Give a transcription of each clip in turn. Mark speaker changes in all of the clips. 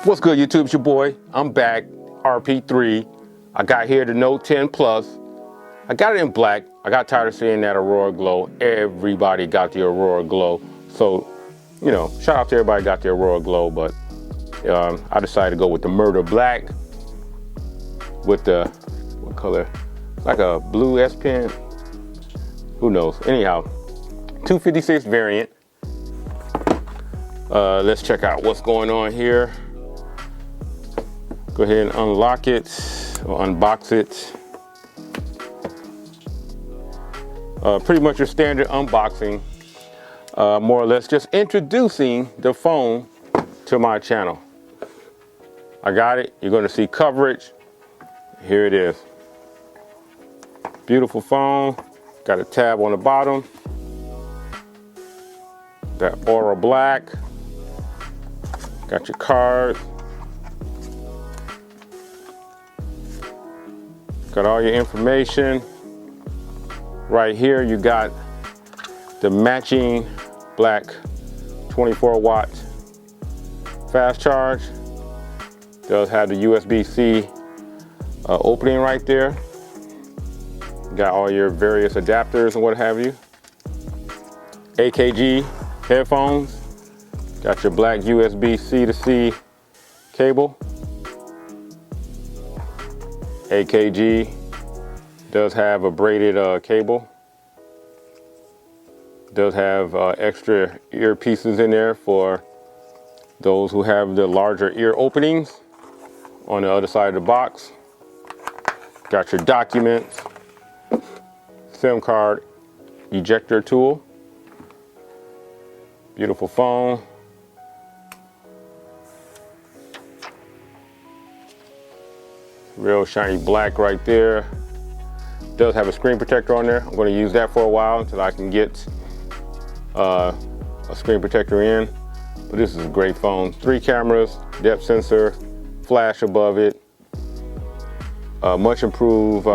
Speaker 1: What's good, YouTube? It's your boy. I'm back, RP3. I got here the Note 10 Plus. I got it in black. I got tired of seeing that Aurora Glow. Everybody got the Aurora Glow. So, you know, shout out to everybody got the Aurora Glow, but I decided to go with the Murder Black with the, what color? Like a blue S Pen. Who knows? Anyhow, 256 variant. Let's check out what's going on here. Go ahead and unlock it or unbox it. Pretty much your standard unboxing, more or less just introducing the phone to my channel. I got it. You're going to see coverage. Here it is. Beautiful phone. Got a tab on the bottom. That Aurora Black. Got your card. Got all your information. Right here you got the matching black 24-watt fast charge. Does have the USB-C opening right there. Got all your various adapters and what have you. AKG headphones. Got your black USB-C to C cable. AKG does have a braided cable. Does have extra earpieces in there for those who have the larger ear openings on the other side of the box. Got your documents, SIM card ejector tool. Beautiful phone. Real shiny black right there. Does have a screen protector on there. I'm going to use that for a while until I can get a screen protector in. But this is a great phone. 3 cameras, depth sensor, flash above it. Much improved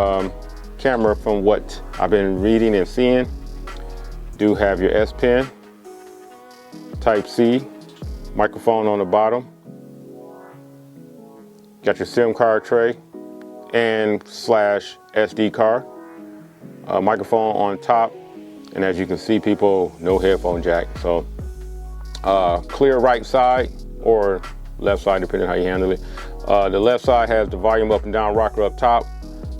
Speaker 1: camera from what I've been reading and seeing. Do have your S Pen, Type-C, microphone on the bottom. Got your SIM card tray and / SD card. Microphone on top, and as you can see, people, no headphone jack. So clear right side or left side, depending on how you handle it. The left side has the volume up and down rocker up top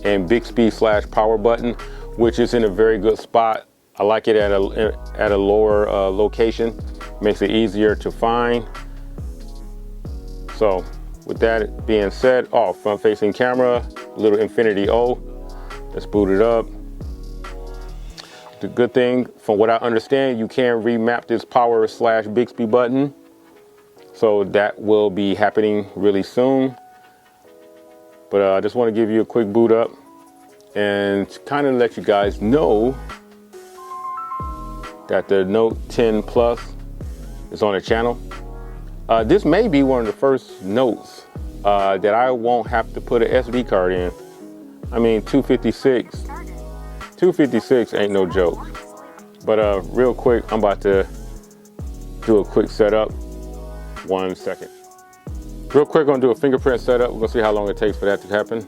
Speaker 1: and Bixby / power button, which is in a very good spot. I like it at a lower location. Makes it easier to find. So with that being said, front facing camera, little Infinity O. Let's boot it up. The good thing, from what I understand, you can remap this power / Bixby button. So that will be happening really soon. But I just want to give you a quick boot up and kind of let you guys know that the Note 10 Plus is on the channel. This may be one of the first Notes that I won't have to put an SD card in. I mean, 256 ain't no joke. But real quick, I'm about to do a quick setup. 1 second. Real quick, gonna do a fingerprint setup. We're gonna see how long it takes for that to happen.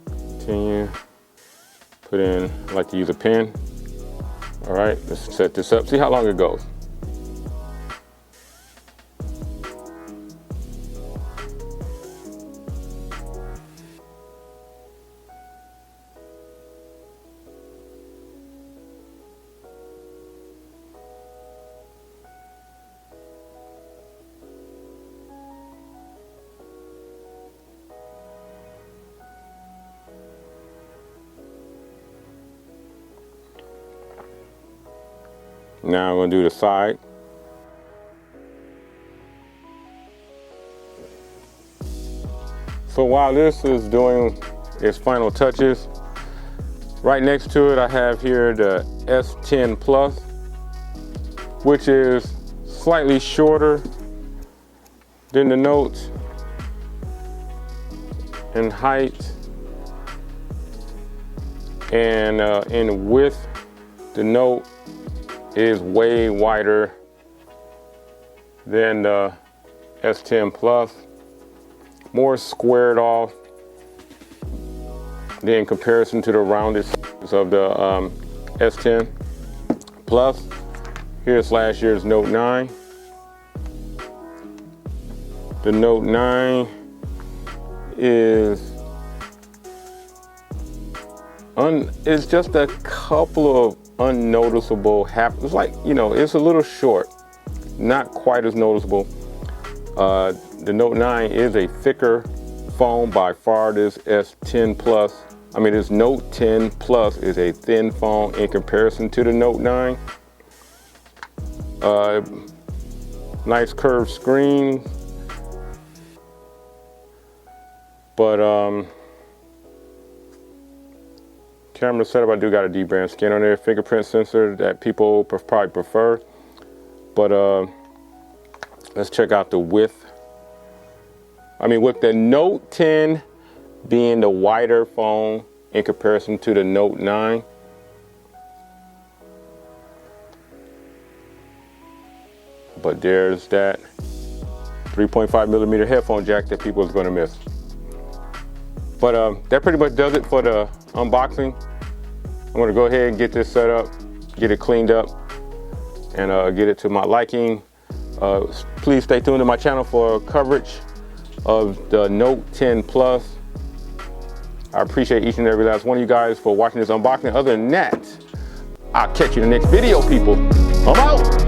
Speaker 1: Continue. Put in, I like to use a pen. All right, let's set this up. See how long it goes. Now I'm going to do the side. So while this is doing its final touches, right next to it I have here the S10 Plus, which is slightly shorter than the Note in height, and in width. The Note is way wider than the S10 Plus, more squared off than in comparison to the rounded of the S10 Plus. Here's last year's Note 9. The Note 9 is it's just a couple of unnoticeable it's like, you know, it's a little short, not quite as noticeable. The Note 9 is a thicker phone by far. This S10 Plus, I mean this Note 10 Plus is a thin phone in comparison to the Note 9. Nice curved screen, but camera setup, I do got a D-band scan on there, fingerprint sensor that people probably prefer. But let's check out the width. I mean, with the Note 10 being the wider phone in comparison to the Note 9, but there's that 3.5mm headphone jack that people is going to miss. But that pretty much does it for the unboxing. I'm going to go ahead and get this set up, get it cleaned up, and get it to my liking. Please stay tuned to my channel for coverage of the Note 10 Plus. I appreciate each and every last one of you guys for watching this unboxing. Other than that, I'll catch you in the next video, people. I'm out.